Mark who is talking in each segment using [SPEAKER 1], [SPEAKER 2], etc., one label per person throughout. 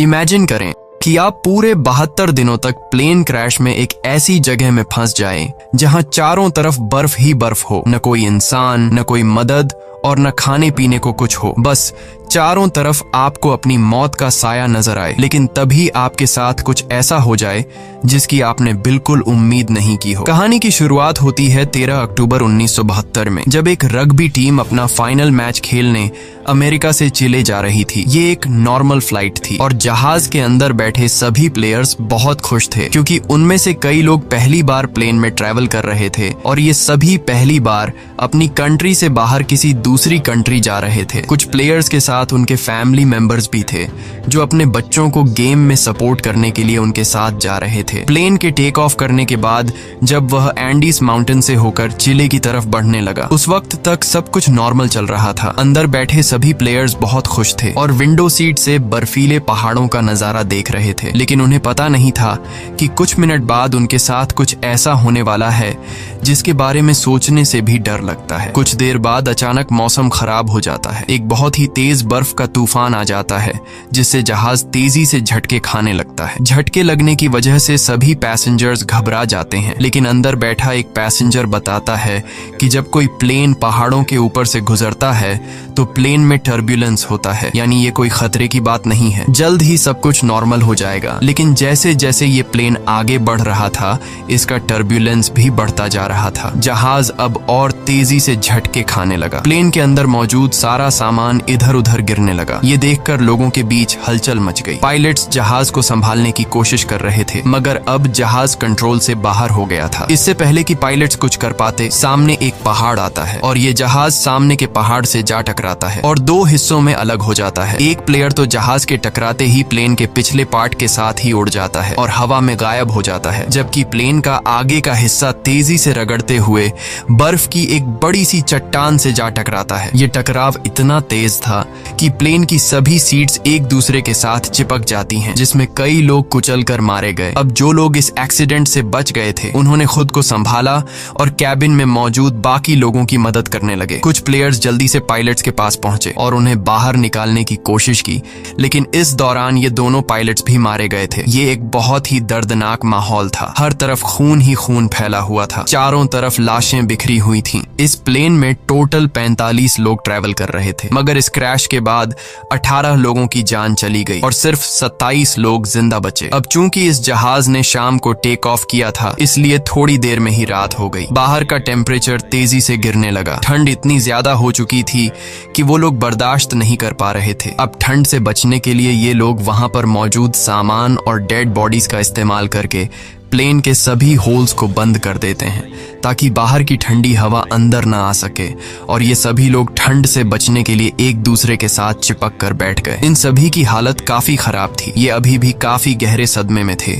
[SPEAKER 1] Imagine करें कि आप पूरे 72 दिनों तक प्लेन क्रैश में एक ऐसी जगह में फंस जाएं जहां चारों तरफ बर्फ ही बर्फ हो, न कोई इंसान, न कोई मदद और न खाने पीने को कुछ हो। बस चारों तरफ आपको अपनी मौत का साया नजर आए, लेकिन तभी आपके साथ कुछ ऐसा हो जाए जिसकी आपने बिल्कुल उम्मीद नहीं की हो। कहानी की शुरुआत होती है 13 अक्टूबर 1972 में, जब एक रग्बी टीम अपना फाइनल मैच खेलने अमेरिका से चिले जा रही थी। ये एक नॉर्मल फ्लाइट थी और जहाज के अंदर बैठे सभी प्लेयर्स बहुत खुश थे, क्योंकि उनमें से कई लोग पहली बार प्लेन में ट्रैवल कर रहे थे और ये सभी पहली बार अपनी कंट्री से बाहर किसी दूसरी कंट्री जा रहे थे। कुछ प्लेयर्स के साथ उनके फैमिली मेंबर्स भी थे जो अपने बच्चों को गेम में सपोर्ट करने के लिए उनके साथ जा रहे थे। प्लेन के टेक ऑफ करने के बाद जब वह एंडीज माउंटेन से होकर चिले की तरफ बढ़ने लगा, उस वक्त तक सब कुछ नॉर्मल चल रहा था। अंदर बैठे सभी प्लेयर्स बहुत खुश थे और विंडो सीट से बर्फीले पहाड़ों का नजारा देख रहे थे, लेकिन उन्हें पता नहीं था कि कुछ मिनट बाद उनके साथ कुछ ऐसा होने वाला है जिसके बारे में सोचने से भी डर लगता है। कुछ देर बाद अचानक मौसम खराब हो जाता है। एक बहुत ही तेज बर्फ का तूफान आ जाता है जिससे जहाज तेजी से झटके खाने लगता है। झटके लगने की वजह से सभी पैसेंजर्स घबरा जाते हैं, लेकिन अंदर बैठा एक पैसेंजर बताता है कि जब कोई प्लेन पहाड़ों के ऊपर से गुजरता है तो प्लेन में टर्ब्यूलेंस होता है, यानी ये कोई खतरे की बात नहीं है, जल्द ही सब कुछ नॉर्मल हो जाएगा। लेकिन जैसे जैसे ये प्लेन आगे बढ़ रहा था, इसका टर्ब्यूलेंस भी बढ़ता जा रहा था। जहाज अब और तेजी से झटके खाने लगा। प्लेन के अंदर मौजूद सारा सामान इधर उधर गिरने लगा। ये देखकर लोगों के बीच हलचल मच गई। पायलट्स जहाज को संभालने की कोशिश कर रहे थे, मगर अब जहाज कंट्रोल से बाहर हो गया था। इससे पहले कि पायलट्स कुछ कर पाते, सामने एक पहाड़ आता है और ये जहाज सामने के पहाड़ से जा टकराता है और दो हिस्सों में अलग हो जाता है। एक प्लेयर तो जहाज के टकराते ही प्लेन के पिछले पार्ट के साथ ही उड़ जाता है और हवा में गायब हो जाता है, जबकि प्लेन का आगे का हिस्सा तेजी से रगड़ते हुए बर्फ की एक बड़ी सी चट्टान से जा टकराता है। ये टकराव इतना तेज था कि प्लेन की सभी सीट्स एक दूसरे के साथ चिपक जाती हैं, जिसमें कई लोग कुचल कर मारे गए। अब जो लोग इस एक्सीडेंट से बच गए थे, उन्होंने खुद को संभाला और कैबिन में मौजूद बाकी लोगों की मदद करने लगे। कुछ प्लेयर्स जल्दी से पायलट्स के पास पहुंचे और उन्हें बाहर निकालने की कोशिश की, लेकिन इस दौरान ये दोनों पायलट्स भी मारे गए थे। ये एक बहुत ही दर्दनाक माहौल था। हर तरफ खून ही खून फैला हुआ था। चारों तरफ लाशें बिखरी हुई थीं। इस प्लेन में टोटल 45 लोग ट्रैवल कर रहे थे, मगर इस क्रैश के बाद 18 लोगों की जान चली गई और सिर्फ 27 लोग जिंदा बचे। अब चूंकि इस जहाज ने शाम को टेक ऑफ किया था, इसलिए थोड़ी देर में ही रात हो गई। बाहर का टेम्परेचर तेजी से गिरने लगा। ठंड इतनी ज्यादा हो चुकी थी कि वो लोग बर्दाश्त नहीं कर पा रहे थे। अब ठंड से बचने के लिए ये लोग वहां पर मौजूद सामान और डेड बॉडीज का इस्तेमाल करके प्लेन के सभी होल्स को बंद कर देते हैं ताकि बाहर की ठंडी हवा अंदर ना आ सके, और ये सभी लोग ठंड से बचने के लिए एक दूसरे के साथ चिपक कर बैठ गए। इन सभी की हालत काफी खराब थी। ये अभी भी काफी गहरे सदमे में थे,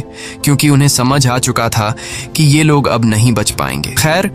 [SPEAKER 1] क्योंकि उन्हें समझ आ चुका था कि ये लोग अब नहीं बच पाएंगे। खैर,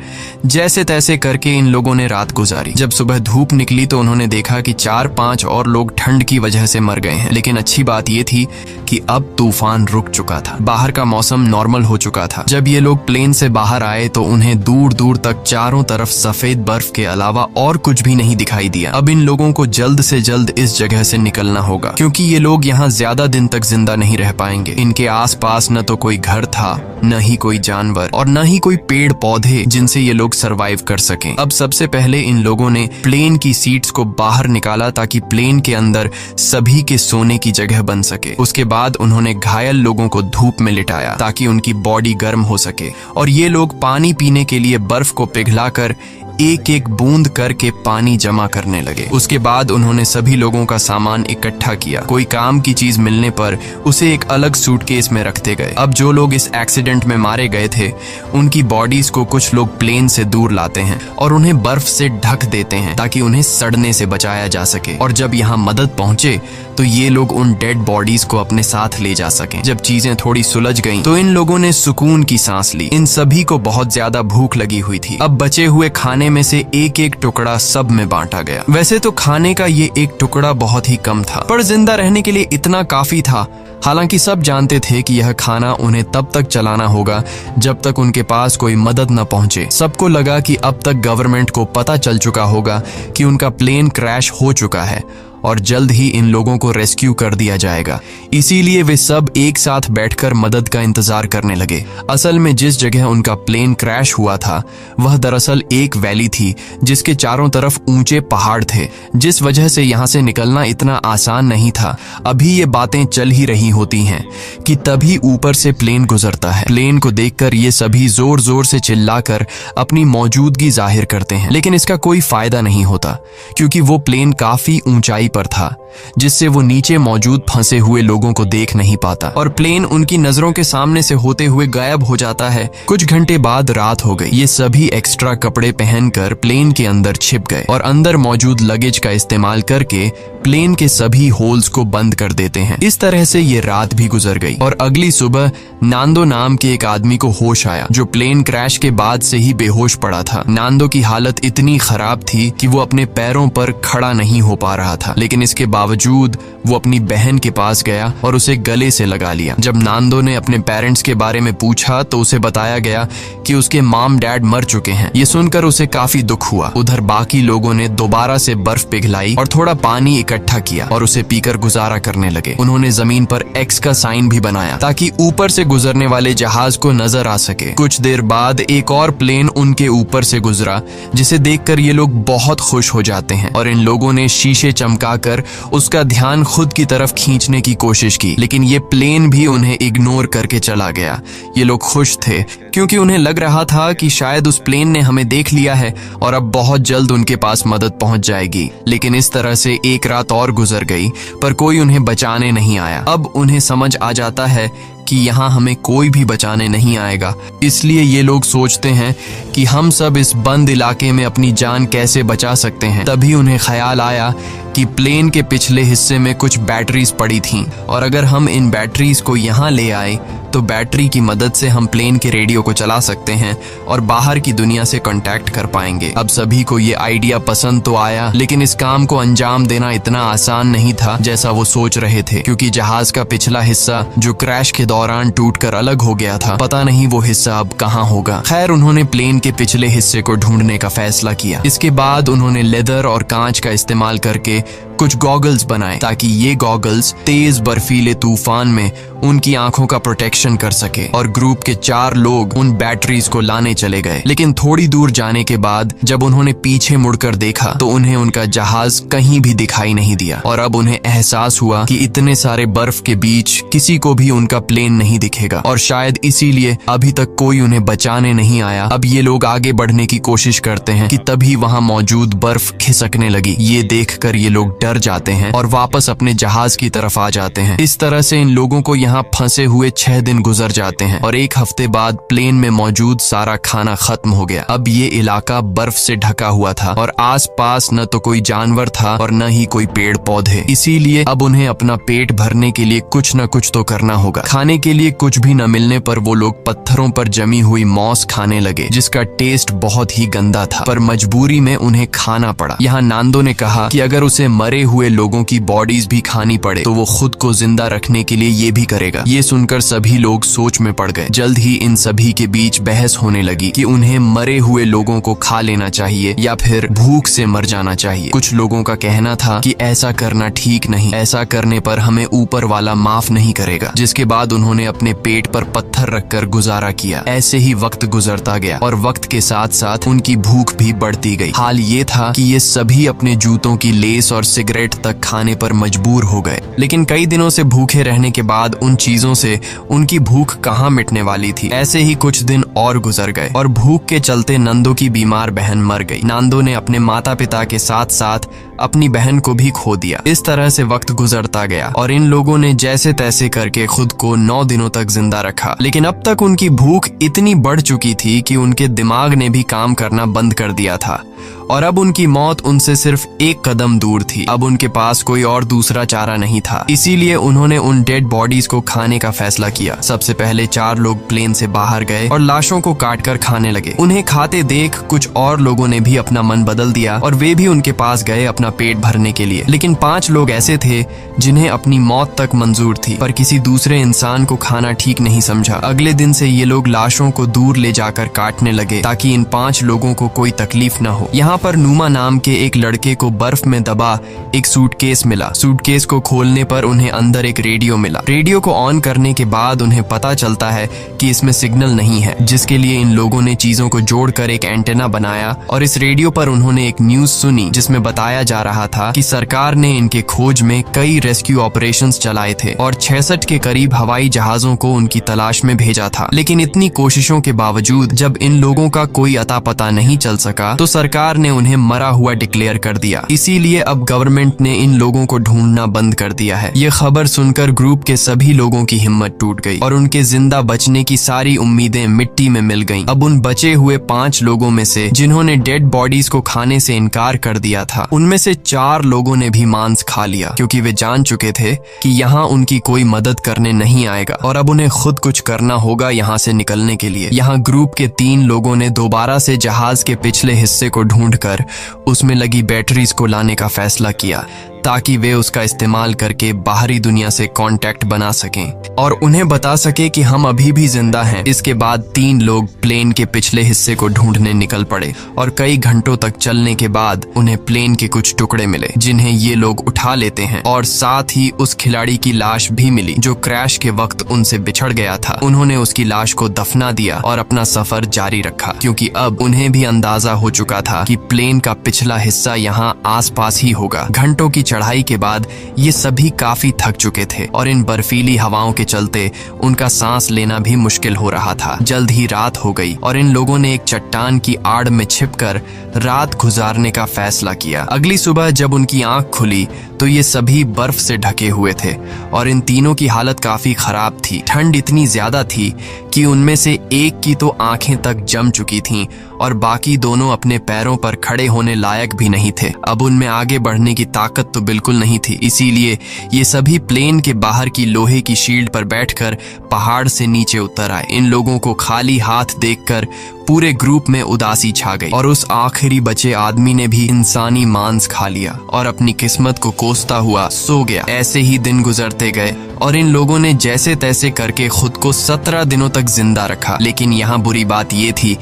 [SPEAKER 1] जैसे तैसे करके इन लोगों ने रात गुजारी। जब सुबह धूप निकली तो उन्होंने देखा कि 4-5 और लोग ठंड की वजह से मर गए हैं। लेकिन अच्छी बात ये थी कि अब तूफान रुक चुका था। बाहर का मौसम नॉर्मल हो चुका था। जब ये लोग प्लेन से बाहर आए तो उन्हें दूर दूर तक चारों तरफ सफेद बर्फ के अलावा और कुछ भी नहीं दिखाई दिया। अब इन लोगों को जल्द से जल्द इस जगह से निकलना होगा, क्योंकि ये लोग यहाँ ज्यादा दिन तक जिंदा नहीं रह पाएंगे। इनके आसपास न तो कोई घर था, न ही कोई जानवर और न ही कोई पेड़ पौधे जिनसे ये लोग सरवाइव कर सकें। अब सबसे पहले इन लोगों ने प्लेन की सीट्स को बाहर निकाला ताकि प्लेन के अंदर सभी के सोने की जगह बन सके। उसके बाद उन्होंने घायल लोगों को धूप में लिटाया ताकि उनकी बॉडी गर्म हो सके, और ये लोग पानी पीने के लिए बर्फ को पिघलाकर एक एक बूंद करके पानी जमा करने लगे। उसके बाद उन्होंने सभी लोगों का सामान इकट्ठा किया। कोई काम की चीज मिलने पर उसे एक अलग सूटकेस में रखते गए। अब जो लोग इस एक्सीडेंट में मारे गए थे, उनकी बॉडीज को कुछ लोग प्लेन से दूर लाते हैं और उन्हें बर्फ से ढक देते हैं ताकि उन्हें सड़ने से बचाया जा सके। और जब यहाँ मदद पहुंचे तो ये लोग उन डेड बॉडीज को अपने साथ ले जा सकें। जब चीजें थोड़ी सुलझ गईं, तो इन लोगों ने सुकून की सांस ली। इन सभी को बहुत ज्यादा भूख लगी हुई थी। अब बचे हुए खाने में से एक एक टुकड़ा सब में बांटा गया। वैसे तो खाने का ये एक टुकड़ा बहुत ही कम था, पर जिंदा रहने के लिए इतना काफी था। हालांकि सब जानते थे कि यह खाना उन्हें तब तक चलाना होगा जब तक उनके पास कोई मदद न पहुंचे। सबको लगा कि अब तक गवर्नमेंट को पता चल चुका होगा कि उनका प्लेन क्रैश हो चुका है और जल्द ही इन लोगों को रेस्क्यू कर दिया जाएगा। इसीलिए वे सब एक साथ बैठकर मदद का इंतजार करने लगे। असल में जिस जगह उनका प्लेन क्रैश हुआ था वह दरअसल एक वैली थी जिसके चारों तरफ ऊंचे पहाड़ थे, जिस वजह से यहाँ से निकलना इतना आसान नहीं था। अभी ये बातें चल ही रही होती हैं कि तभी ऊपर से प्लेन गुजरता है। प्लेन को देखकर ये सभी जोर जोर से चिल्लाकर अपनी मौजूदगी जाहिर करते हैं, लेकिन इसका कोई फायदा नहीं होता क्योंकि वो प्लेन काफी ऊंचाई पर था, जिससे वो नीचे मौजूद फंसे हुए लोगों को देख नहीं पाता और प्लेन उनकी नजरों के सामने से होते हुए गायब हो जाता है। कुछ घंटे बाद रात हो गई। ये सभी एक्स्ट्रा कपड़े पहनकर प्लेन के अंदर छिप गए और अंदर मौजूद लगेज का इस्तेमाल करके प्लेन के सभी होल्स को बंद कर देते हैं। इस तरह से ये रात भी गुजर गई और अगली सुबह नांदो नाम के एक आदमी को होश आया जो प्लेन क्रैश के बाद से ही बेहोश पड़ा था। नांदो की हालत इतनी खराब थी कि वो अपने पैरों पर खड़ा नहीं हो पा रहा था, लेकिन इसके बावजूद वो अपनी बहन के पास गया और उसे गले से लगा लिया। जब नांदो ने अपने पेरेंट्स के बारे में पूछा तो उसे बताया गया कि उसके मॉम डैड मर चुके हैं। ये सुनकर उसे काफी दुख हुआ। उधर बाकी लोगों ने दोबारा से बर्फ पिघलाई और थोड़ा पानी इकट्ठा किया और उसे पीकर गुजारा करने लगे। उन्होंने जमीन पर एक्स का साइन भी बनाया ताकि ऊपर से गुजरने वाले जहाज को नजर आ सके। कुछ देर बाद एक और प्लेन उनके ऊपर से गुजरा, जिसे देखकर ये लोग बहुत खुश हो जाते हैं और इन लोगों ने शीशे चमकाकर उसका ध्यान खुद की तरफ खींचने की कोशिश की, लेकिन ये प्लेन भी उन्हें इग्नोर करके चला गया। ये लोग खुश थे क्योंकि उन्हें लग रहा था कि शायद उस प्लेन ने हमें देख लिया है और अब बहुत जल्द उनके पास मदद पहुंच जाएगी। लेकिन इस तरह से एक रात और गुजर गई पर कोई उन्हें बचाने नहीं आया। अब उन्हें समझ आ जाता है कि यहाँ हमें कोई भी बचाने नहीं आएगा, इसलिए ये लोग सोचते हैं कि हम सब इस बंद इलाके में अपनी जान कैसे बचा सकते हैं। तभी उन्हें ख्याल आया कि प्लेन के पिछले हिस्से में कुछ बैटरीज पड़ी थीं और अगर हम इन बैटरीज को यहाँ ले आए तो बैटरी की मदद से हम प्लेन के रेडियो को चला सकते हैं और बाहर की दुनिया से कांटेक्ट कर पाएंगे। अब सभी को ये आइडिया पसंद तो आया, लेकिन इस काम को अंजाम देना इतना आसान नहीं था जैसा वो सोच रहे थे, क्योंकि जहाज का पिछला हिस्सा जो क्रैश के दौरान टूटकर अलग हो गया था, पता नहीं वो हिस्सा अब कहाँ होगा। खैर, उन्होंने प्लेन के पिछले हिस्से को ढूंढने का फैसला किया। इसके बाद उन्होंने लेदर और कांच का इस्तेमाल करके कुछ गॉगल्स बनाए ताकि ये गॉगल्स तेज बर्फीले तूफान में उनकी आंखों का प्रोटेक्शन कर सके। और ग्रुप के 4 लोग उन बैटरीज को लाने चले गए, लेकिन थोड़ी दूर जाने के बाद जब उन्होंने पीछे मुड़कर देखा तो उन्हें उनका जहाज कहीं भी दिखाई नहीं दिया और अब उन्हें एहसास हुआ कि इतने सारे बर्फ के बीच किसी को भी उनका प्लेन नहीं दिखेगा और शायद इसीलिए अभी तक कोई उन्हें बचाने नहीं आया। अब ये लोग आगे बढ़ने की कोशिश करते हैं कि तभी वहां मौजूद बर्फ खिसकने लगी। ये देखकर ये लोग डर जाते हैं और वापस अपने जहाज की तरफ आ जाते हैं। इस तरह से इन लोगों को यहाँ फंसे हुए 6 दिन गुजर जाते हैं और 1 हफ्ते बाद प्लेन में मौजूद सारा खाना खत्म हो गया। अब ये इलाका बर्फ से ढका हुआ था और आसपास न तो कोई जानवर था और न ही कोई पेड़ पौधे। इसीलिए अब उन्हें अपना पेट भरने के लिए कुछ न कुछ तो करना होगा। खाने के लिए कुछ भी न मिलने पर वो लोग पत्थरों पर जमी हुई मॉस खाने लगे, जिसका टेस्ट बहुत ही गंदा था, पर मजबूरी में उन्हें खाना पड़ा। यहाँ नांदो ने कहा कि अगर उसे मरे हुए लोगों की बॉडीज भी खानी पड़े तो वो खुद को जिंदा रखने के लिए ये भी करेगा। ये सुनकर सभी लोग सोच में पड़ गए। जल्द ही इन सभी के बीच बहस होने लगी कि उन्हें मरे हुए लोगों को खा लेना चाहिए या फिर भूख से मर जाना चाहिए। कुछ लोगों का कहना था कि ऐसा करना ठीक नहीं, ऐसा करने पर हमें ऊपर वाला माफ नहीं करेगा। जिसके बाद उन्होंने अपने पेट पर पत्थर रखकर गुजारा किया। ऐसे ही वक्त गुजरता गया और वक्त के साथ साथ उनकी भूख भी बढ़ती गई। हाल ये था कि ये सभी अपने जूतों की लेस और सिगरेट तक खाने पर मजबूर हो गए, लेकिन कई दिनों से भूखे रहने के बाद उन चीजों से उनकी भूख कहाँ मिटने वाली थी। ऐसे ही कुछ दिन और गुजर गए और भूख के चलते नंदो की बीमार बहन मर गई। नांदो ने अपने माता पिता के साथ साथ अपनी बहन को भी खो दिया। इस तरह से वक्त गुजरता गया और इन लोगों ने जैसे तैसे करके खुद को 9 दिनों तक जिंदा रखा, लेकिन अब तक उनकी भूख इतनी बढ़ चुकी थी कि उनके दिमाग ने भी काम करना बंद कर दिया था और अब उनकी मौत उनसे सिर्फ 1 कदम दूर थी। अब उनके पास कोई और दूसरा चारा नहीं था, इसीलिए उन्होंने उन डेड बॉडीज को खाने का फैसला किया। सबसे पहले 4 लोग प्लेन से बाहर गए और लाशों को काटकर खाने लगे। उन्हें खाते देख कुछ और लोगों ने भी अपना मन बदल दिया और वे भी उनके पास गए अपने अपना पेट भरने के लिए। लेकिन 5 लोग ऐसे थे जिन्हें अपनी मौत तक मंजूर थी, पर किसी दूसरे इंसान को खाना ठीक नहीं समझा। अगले दिन से ये लोग लाशों को दूर ले जाकर काटने लगे ताकि इन 5 लोगों को कोई तकलीफ न हो। यहाँ पर नुमा नाम के एक लड़के को बर्फ में दबा एक सूटकेस मिला। सूटकेस को खोलने पर उन्हें अंदर एक रेडियो मिला। रेडियो को ऑन करने के बाद उन्हें पता चलता है कि इसमें सिग्नल नहीं है, जिसके लिए इन लोगों ने चीजों को जोड़कर एक एंटेना बनाया और इस रेडियो पर उन्होंने एक न्यूज सुनी जिसमें बताया जा रहा था कि सरकार ने इनके खोज में कई रेस्क्यू ऑपरेशंस चलाए थे और 66 के करीब हवाई जहाजों को उनकी तलाश में भेजा था। लेकिन इतनी कोशिशों के बावजूद जब इन लोगों का कोई अता पता नहीं चल सका तो सरकार ने उन्हें मरा हुआ डिक्लेयर कर दिया। इसीलिए अब गवर्नमेंट ने इन लोगों को ढूंढना बंद कर दिया है। ये खबर सुनकर ग्रुप के सभी लोगों की हिम्मत टूट गई और उनके जिंदा बचने की सारी उम्मीदें मिट्टी में मिल गईं। अब उन बचे हुए 5 लोगों में से जिन्होंने डेड बॉडीज को खाने से इनकार कर दिया था, उनमें से 4 लोगों ने भी मांस खा लिया, क्योंकि वे जान चुके थे कि यहाँ उनकी कोई मदद करने नहीं आएगा और अब उन्हें खुद कुछ करना होगा यहाँ से निकलने के लिए। यहाँ ग्रुप के 3 लोगों ने दोबारा से जहाज के पिछले हिस्से को ढूंढकर उसमें लगी बैटरीज को लाने का फैसला किया ताकि वे उसका इस्तेमाल करके बाहरी दुनिया से कांटेक्ट बना सकें और उन्हें बता सके कि हम अभी भी जिंदा हैं। इसके बाद 3 लोग प्लेन के पिछले हिस्से को ढूंढने निकल पड़े और कई घंटों तक चलने के बाद उन्हें प्लेन के कुछ टुकड़े मिले जिन्हें ये लोग उठा लेते हैं और साथ ही उस खिलाड़ी की लाश भी मिली जो क्रैश के वक्त उनसे बिछड़ गया था। उन्होंने उसकी लाश को दफना दिया और अपना सफर जारी रखा, क्योंकि अब उन्हें भी अंदाजा हो चुका था कि प्लेन का पिछला हिस्सा यहाँ आसपास ही होगा। घंटों की चढ़ाई के बाद ये सभी काफी थक चुके थे और इन बर्फीली हवाओं के चलते उनका सांस लेना भी मुश्किल हो रहा था। जल्द ही रात हो गई और इन लोगों ने एक चट्टान की आड़ में छिपकर रात गुजारने का फैसला किया। अगली सुबह जब उनकी आंख खुली तो ये सभी बर्फ से ढके हुए थे और इन तीनों की हालत काफी खराब थी। ठंड इतनी ज्यादा थी कि उनमें से एक की तो आंखें तक जम चुकी थीं और बाकी दोनों अपने पैरों पर खड़े होने लायक भी नहीं थे। अब उनमें आगे बढ़ने की ताकत तो बिल्कुल नहीं थी, इसीलिए ये सभी प्लेन के बाहर की लोहे की शील्ड पर बैठकर पहाड़ से नीचे उतर आए। इन लोगों को खाली हाथ देखकर पूरे ग्रुप में उदासी छा गई और उस आखिरी बचे आदमी ने भी इंसानी मांस खा लिया और अपनी किस्मत को कोसता हुआ सो गया। ऐसे ही दिन गुजरते गए और इन लोगों ने जैसे तैसे करके खुद को 17 दिनों तक जिंदा रखा। लेकिन यहाँ बुरी बात ये थी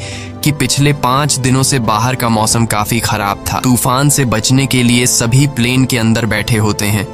[SPEAKER 1] कि पिछले 5 दिनों से बाहर का मौसम काफी खराब था। तूफान से बचने के लिए सभी प्लेन के अंदर बैठे होते हैं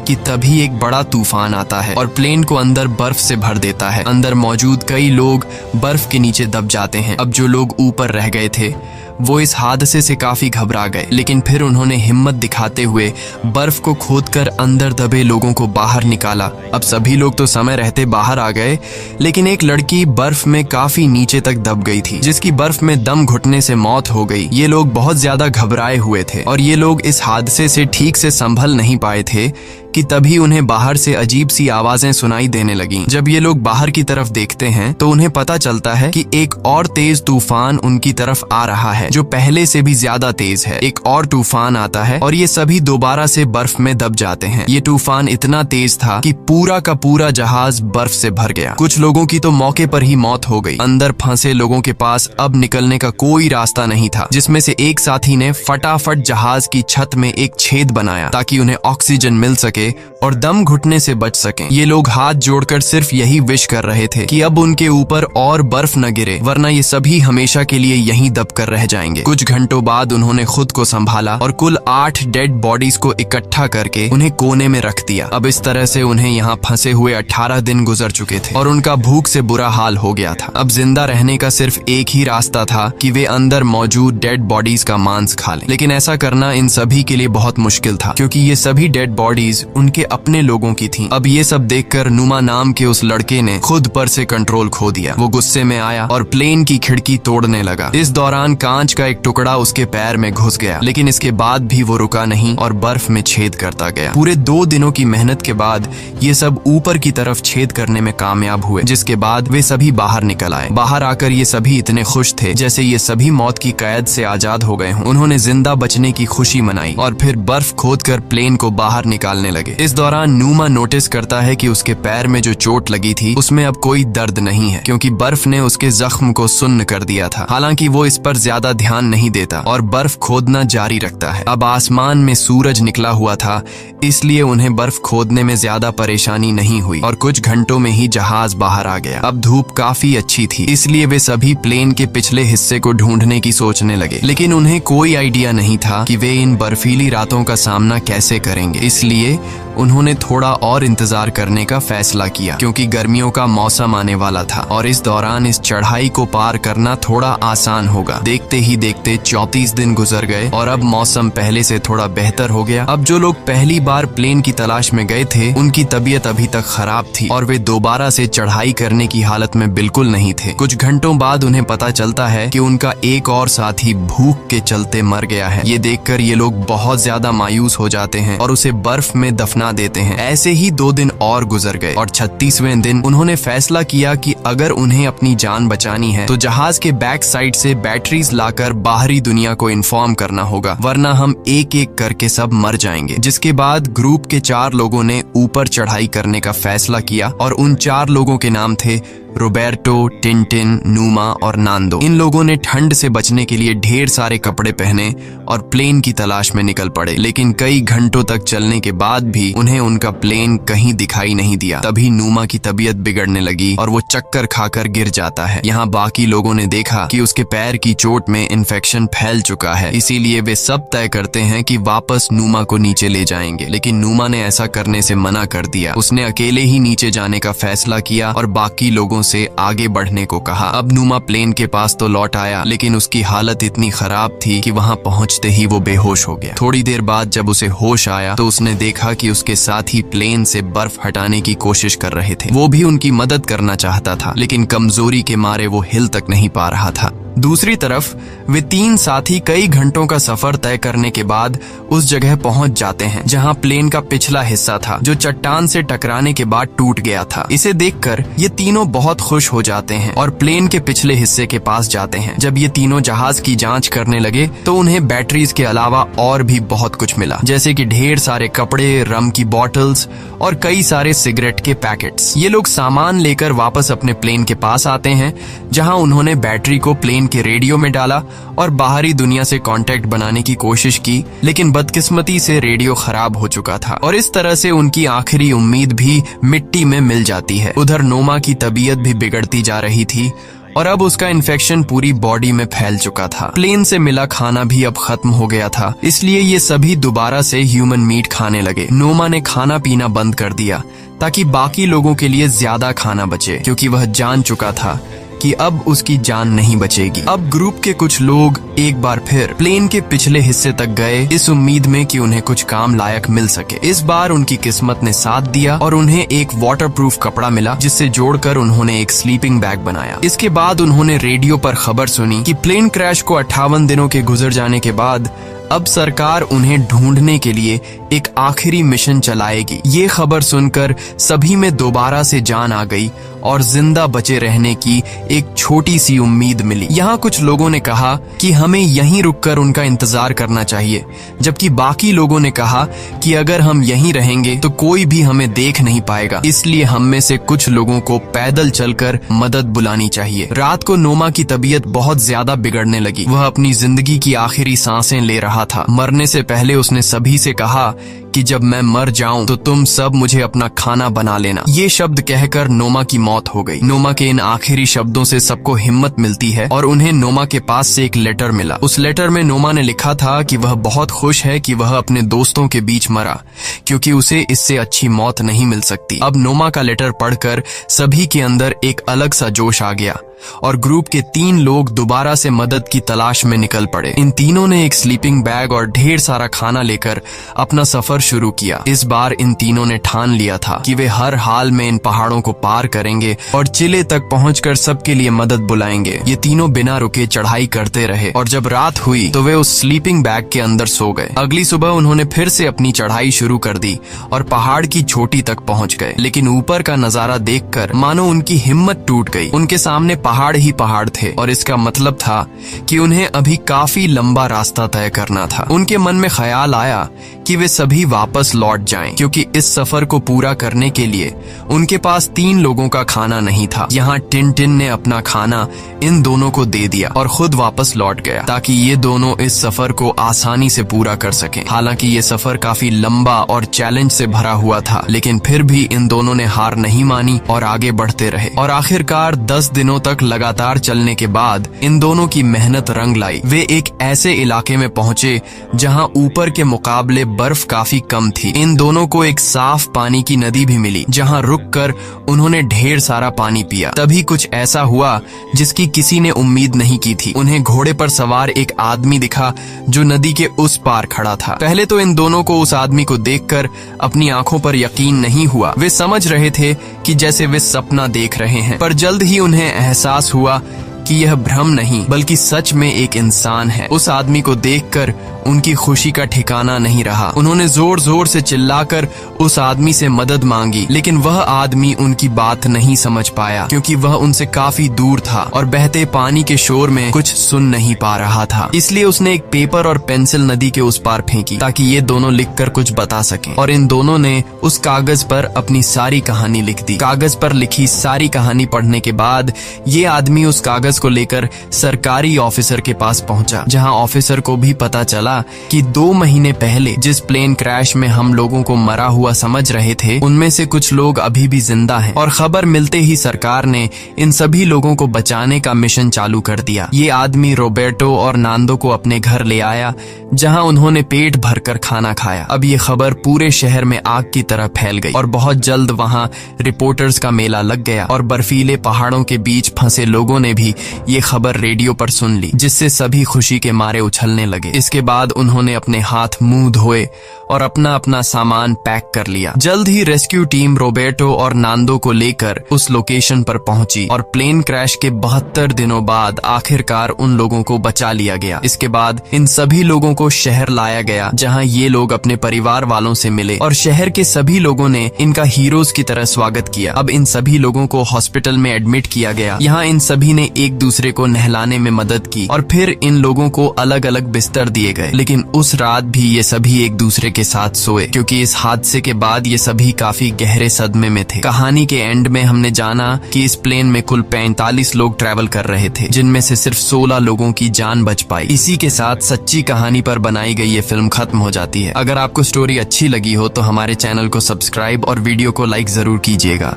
[SPEAKER 1] कि तभी एक बड़ा तूफान आता है और प्लेन को अंदर बर्फ से भर देता है। अंदर मौजूद कई लोग बर्फ के नीचे दब जाते हैं। अब जो लोग ऊपर रह गए थे वो इस हादसे से काफी घबरा गए, लेकिन फिर उन्होंने हिम्मत दिखाते हुए बर्फ को खोदकर अंदर दबे लोगों को बाहर निकाला। अब सभी लोग तो समय रहते बाहर आ गए, लेकिन एक लड़की बर्फ में काफी नीचे तक दब गई थी, जिसकी बर्फ में दम घुटने से मौत हो गई। ये लोग बहुत ज्यादा घबराए हुए थे और ये लोग इस हादसे से ठीक से संभल नहीं पाए थे कि तभी उन्हें बाहर से अजीब सी आवाजें सुनाई देने लगीं। जब ये लोग बाहर की तरफ देखते हैं तो उन्हें पता चलता है कि एक और तेज तूफान उनकी तरफ आ रहा है जो पहले से भी ज्यादा तेज है। एक और तूफान आता है और ये सभी दोबारा से बर्फ में दब जाते हैं। ये तूफान इतना तेज था कि पूरा का पूरा जहाज बर्फ से भर गया। कुछ लोगों की तो मौके पर ही मौत हो गई। अंदर फंसे लोगों के पास अब निकलने का कोई रास्ता नहीं था, जिसमें से एक साथी ने फटाफट जहाज की छत में एक छेद बनाया ताकि उन्हें ऑक्सीजन मिल सके और दम घुटने से बच सकें। ये लोग हाथ जोड़कर सिर्फ यही विश कर रहे थे कि अब उनके ऊपर और बर्फ न गिरे, वरना ये सभी हमेशा के लिए यहीं दबकर रह जाएंगे। कुछ घंटों बाद उन्होंने खुद को संभाला और कुल 8 डेड बॉडीज को इकट्ठा करके उन्हें कोने में रख दिया। अब इस तरह से उन्हें यहाँ फंसे हुए 18 दिन गुजर चुके थे और उनका भूख से बुरा हाल हो गया था। अब जिंदा रहने का सिर्फ एक ही रास्ता था कि वे अंदर मौजूद डेड बॉडीज का मांस खा लें। लेकिन ऐसा करना इन सभी के लिए बहुत मुश्किल था, क्योंकि ये सभी डेड बॉडीज उनके अपने लोगों की थीं। अब ये सब देखकर नुमा नाम के उस लड़के ने खुद पर से कंट्रोल खो दिया। वो गुस्से में आया और प्लेन की खिड़की तोड़ने लगा। इस दौरान कांच का एक टुकड़ा उसके पैर में घुस गया, लेकिन इसके बाद भी वो रुका नहीं और बर्फ में छेद करता गया। पूरे 2 दिनों की मेहनत के बाद ये सब ऊपर की तरफ छेद करने में कामयाब हुए, जिसके बाद वे सभी बाहर निकल आए। बाहर आकर ये सभी इतने खुश थे जैसे ये सभी मौत की कैद से आजाद हो गए हों। उन्होंने जिंदा बचने की खुशी मनाई और फिर बर्फ खोदकर प्लेन को बाहर निकालने लगे। लगे। इस दौरान नूमा नोटिस करता है कि उसके पैर में जो चोट लगी थी उसमें अब कोई दर्द नहीं है, क्योंकि बर्फ ने उसके जख्म को सुन्न कर दिया था। हालांकि वो इस पर ज्यादा ध्यान नहीं देता और बर्फ खोदना जारी रखता है। अब आसमान में सूरज निकला हुआ था, इसलिए उन्हें बर्फ खोदने में ज्यादा परेशानी नहीं हुई और कुछ घंटों में ही जहाज बाहर आ गया। अब धूप काफी अच्छी थी, इसलिए वे सभी प्लेन के पिछले हिस्से को ढूंढने की सोचने लगे, लेकिन उन्हें कोई आइडिया नहीं था कि वे इन बर्फीली रातों का सामना कैसे करेंगे। इसलिए उन्होंने थोड़ा और इंतजार करने का फैसला किया, क्योंकि गर्मियों का मौसम आने वाला था और इस दौरान इस चढ़ाई को पार करना थोड़ा आसान होगा। देखते ही देखते 34 दिन गुजर गए और अब मौसम पहले से थोड़ा बेहतर हो गया। अब जो लोग पहली बार प्लेन की तलाश में गए थे उनकी तबीयत अभी तक खराब थी और वे दोबारा से चढ़ाई करने की हालत में बिल्कुल नहीं थे। कुछ घंटों बाद उन्हें पता चलता है कि उनका एक और साथी भूख के चलते मर गया है। ये देखकर ये लोग बहुत ज्यादा मायूस हो जाते हैं और उसे बर्फ में दफना देते हैं। ऐसे ही 2 दिन और गुजर गए और 36वें दिन उन्होंने फैसला किया कि अगर उन्हें अपनी जान बचानी है तो जहाज के बैक साइड से बैटरीज लाकर बाहरी दुनिया को इन्फॉर्म करना होगा, वरना हम एक एक करके सब मर जाएंगे। जिसके बाद ग्रुप के 4 लोगों ने ऊपर चढ़ाई करने का फैसला किया और उन 4 लोगों के नाम थे रोबर्टो, टिंटिन, नूमा और नांदो। इन लोगों ने ठंड से बचने के लिए ढेर सारे कपड़े पहने और प्लेन की तलाश में निकल पड़े, लेकिन कई घंटों तक चलने के बाद भी उन्हें उनका प्लेन कहीं दिखाई नहीं दिया। तभी नूमा की तबीयत बिगड़ने लगी और वो चक्कर खाकर गिर जाता है। यहाँ बाकी लोगों ने देखा कि उसके पैर की चोट में इन्फेक्शन फैल चुका है, इसीलिए वे सब तय करते हैं कि वापस नूमा को नीचे ले जाएंगे, लेकिन नूमा ने ऐसा करने से मना कर दिया। उसने अकेले ही नीचे जाने का फैसला किया और बाकी लोगों से आगे बढ़ने को कहा। अब नूमा प्लेन के पास तो लौट आया, लेकिन उसकी हालत इतनी खराब थी कि वहां पहुंचते ही वो बेहोश हो गया। थोड़ी देर बाद जब उसे होश आया तो उसने देखा कि उसके साथी प्लेन से बर्फ हटाने की कोशिश कर रहे थे। वो भी उनकी मदद करना चाहता था, लेकिन कमजोरी के मारे वो हिल तक नहीं पा रहा था। दूसरी तरफ वे 3 साथी कई घंटों का सफर तय करने के बाद उस जगह पहुंच जाते हैं जहां प्लेन का पिछला हिस्सा था, जो चट्टान से टकराने के बाद टूट गया था। इसे देखकर ये तीनों बहुत खुश हो जाते हैं और प्लेन के पिछले हिस्से के पास जाते हैं। जब ये तीनों जहाज की जांच करने लगे तो उन्हें बैटरीज के अलावा और भी बहुत कुछ मिला, जैसे कि ढेर सारे कपड़े, रम की बॉटल्स और कई सारे सिगरेट के पैकेट्स। ये लोग सामान लेकर वापस अपने प्लेन के पास आते हैं, जहां उन्होंने बैटरी को प्लेन के रेडियो में डाला और बाहरी दुनिया से कांटेक्ट बनाने की कोशिश की, लेकिन बदकिस्मती से रेडियो खराब हो चुका था और इस तरह से उनकी आखिरी उम्मीद भी मिट्टी में मिल जाती है। उधर नोमा की तबीयत भी बिगड़ती जा रही थी और अब उसका इन्फेक्शन पूरी बॉडी में फैल चुका था। प्लेन से मिला खाना भी अब खत्म हो गया था, इसलिए ये सभी दोबारा से ह्यूमन मीट खाने लगे। नोमा ने खाना पीना बंद कर दिया ताकि बाकी लोगों के लिए ज्यादा खाना बचे, क्योंकि वह जान चुका था कि अब उसकी जान नहीं बचेगी। अब ग्रुप के कुछ लोग एक बार फिर प्लेन के पिछले हिस्से तक गए, इस उम्मीद में कि उन्हें कुछ काम लायक मिल सके। इस बार उनकी किस्मत ने साथ दिया और उन्हें एक वाटरप्रूफ कपड़ा मिला, जिससे जोड़कर उन्होंने एक स्लीपिंग बैग बनाया। इसके बाद उन्होंने रेडियो पर खबर सुनी कि प्लेन क्रैश को 58 दिनों के गुजर जाने के बाद अब सरकार उन्हें ढूंढने के लिए एक आखिरी मिशन चलाएगी। ये खबर सुनकर सभी में दोबारा से जान आ गई और जिंदा बचे रहने की एक छोटी सी उम्मीद मिली। यहाँ कुछ लोगों ने कहा कि हमें यहीं रुककर उनका इंतजार करना चाहिए, जबकि बाकी लोगों ने कहा कि अगर हम यहीं रहेंगे तो कोई भी हमें देख नहीं पाएगा, इसलिए हम में से कुछ लोगों को पैदल चलकर मदद बुलानी चाहिए। रात को नोमा की तबीयत बहुत ज्यादा बिगड़ने लगी। वह अपनी जिंदगी की आखिरी सांसें ले रहा था। मरने से पहले उसने सभी से कहा कि जब मैं मर जाऊं तो तुम सब मुझे अपना खाना बना लेना। ये शब्द कहकर नोमा की मौत हो गई। नोमा के इन आखिरी शब्दों से सबको हिम्मत मिलती है और उन्हें नोमा के पास से एक लेटर मिला। उस लेटर में नोमा ने लिखा था कि वह बहुत खुश है कि वह अपने दोस्तों के बीच मरा, क्योंकि उसे इससे अच्छी मौत नहीं मिल सकती। अब नोमा का लेटर पढ़कर सभी के अंदर एक अलग सा जोश आ गया और ग्रुप के 3 लोग दोबारा से मदद की तलाश में निकल पड़े। इन तीनों ने एक स्लीपिंग बैग और ढेर सारा खाना लेकर अपना सफर शुरू किया। इस बार इन तीनों ने ठान लिया था कि वे हर हाल में इन पहाड़ों को पार करेंगे और चिले तक पहुंचकर सबके लिए मदद बुलाएंगे। ये तीनों बिना रुके चढ़ाई करते रहे और जब रात हुई तो वे उस स्लीपिंग बैग के अंदर सो गए। अगली सुबह उन्होंने फिर से अपनी चढ़ाई शुरू कर दी और पहाड़ की चोटी तक पहुंच गए, लेकिन ऊपर का नजारा देखकर मानो उनकी हिम्मत टूट गई। उनके सामने पहाड़ ही पहाड़ थे और इसका मतलब था कि उन्हें अभी काफी लंबा रास्ता तय करना था। उनके मन में ख्याल आया कि वे सभी वापस लौट जाएं, क्योंकि इस सफर को पूरा करने के लिए उनके पास 3 लोगों का खाना नहीं था। यहाँ टिन ने अपना खाना इन दोनों को दे दिया और खुद वापस लौट गया ताकि ये दोनों इस सफर को आसानी से पूरा कर सकें। हालांकि ये सफर काफी लंबा और चैलेंज से भरा हुआ था, लेकिन फिर भी इन दोनों ने हार नहीं मानी और आगे बढ़ते रहे। और आखिरकार 10 दिनों तक लगातार चलने के बाद इन दोनों की मेहनत रंग लाई। वे एक ऐसे इलाके में पहुंचे जहां ऊपर के मुकाबले बर्फ काफी कम थी। इन दोनों को एक साफ पानी की नदी भी मिली, जहां रुककर उन्होंने ढेर सारा पानी पिया। तभी कुछ ऐसा हुआ जिसकी किसी ने उम्मीद नहीं की थी। उन्हें घोड़े पर सवार एक आदमी दिखा जो नदी के उस पार खड़ा था। पहले तो इन दोनों को उस आदमी को देखकर अपनी आंखों पर यकीन नहीं हुआ। वे समझ रहे थे कि जैसे वे सपना देख रहे हैं, पर जल्द ही उन्हें एहसास हुआ कि यह भ्रम नहीं बल्कि सच में एक इंसान है। उस आदमी को देखकर उनकी खुशी का ठिकाना नहीं रहा। उन्होंने जोर जोर से चिल्लाकर उस आदमी से मदद मांगी, लेकिन वह आदमी उनकी बात नहीं समझ पाया क्योंकि वह उनसे काफी दूर था और बहते पानी के शोर में कुछ सुन नहीं पा रहा था। इसलिए उसने एक पेपर और पेंसिल नदी के उस पार फेंकी ताकि ये दोनों लिखकर कुछ बता सकें। और इन दोनों ने उस कागज पर अपनी सारी कहानी लिख दी। कागज पर लिखी सारी कहानी पढ़ने के बाद ये आदमी उस कागज को लेकर सरकारी ऑफिसर के पास पहुंचा, जहां ऑफिसर को भी पता चला कि 2 महीने पहले जिस प्लेन क्रैश में हम लोगों को मरा हुआ समझ रहे थे, उनमें से कुछ लोग अभी भी जिंदा हैं। और खबर मिलते ही सरकार ने इन सभी लोगों को बचाने का मिशन चालू कर दिया। ये आदमी रोबर्टो और नांदो को अपने घर ले आया, जहां उन्होंने पेट भरकर खाना खाया। अब ये खबर पूरे शहर में आग की तरह फैल गई और बहुत जल्द वहां रिपोर्टर्स का मेला लग गया और बर्फीले पहाड़ों के बीच फंसे लोगों ने भी ये खबर रेडियो पर सुन ली, जिससे सभी खुशी के मारे उछलने लगे। इसके बाद उन्होंने अपने हाथ मुंह धोए और अपना अपना सामान पैक कर लिया। जल्द ही रेस्क्यू टीम रोबर्टो और नांदो को लेकर उस लोकेशन पर पहुंची और प्लेन क्रैश के 72 दिनों बाद आखिरकार उन लोगों को बचा लिया गया। इसके बाद इन सभी लोगों को शहर लाया गया, जहां ये लोग अपने परिवार वालों से मिले और शहर के सभी लोगों ने इनका हीरोज की तरह स्वागत किया। अब इन सभी लोगों को हॉस्पिटल में एडमिट किया गया। यहाँ इन सभी ने एक दूसरे को नहलाने में मदद की और फिर इन लोगों को अलग अलग बिस्तर दिए गए। लेकिन उस रात भी ये सभी एक दूसरे के साथ सोए, क्योंकि इस हादसे के बाद ये सभी काफी गहरे सदमे में थे। कहानी के एंड में हमने जाना कि इस प्लेन में कुल 45 लोग ट्रैवल कर रहे थे, जिनमें से सिर्फ 16 लोगों की जान बच पाई। इसी के साथ सच्ची कहानी पर बनाई गई ये फिल्म खत्म हो जाती है। अगर आपको स्टोरी अच्छी लगी हो तो हमारे चैनल को सब्सक्राइब और वीडियो को लाइक जरूर कीजिएगा।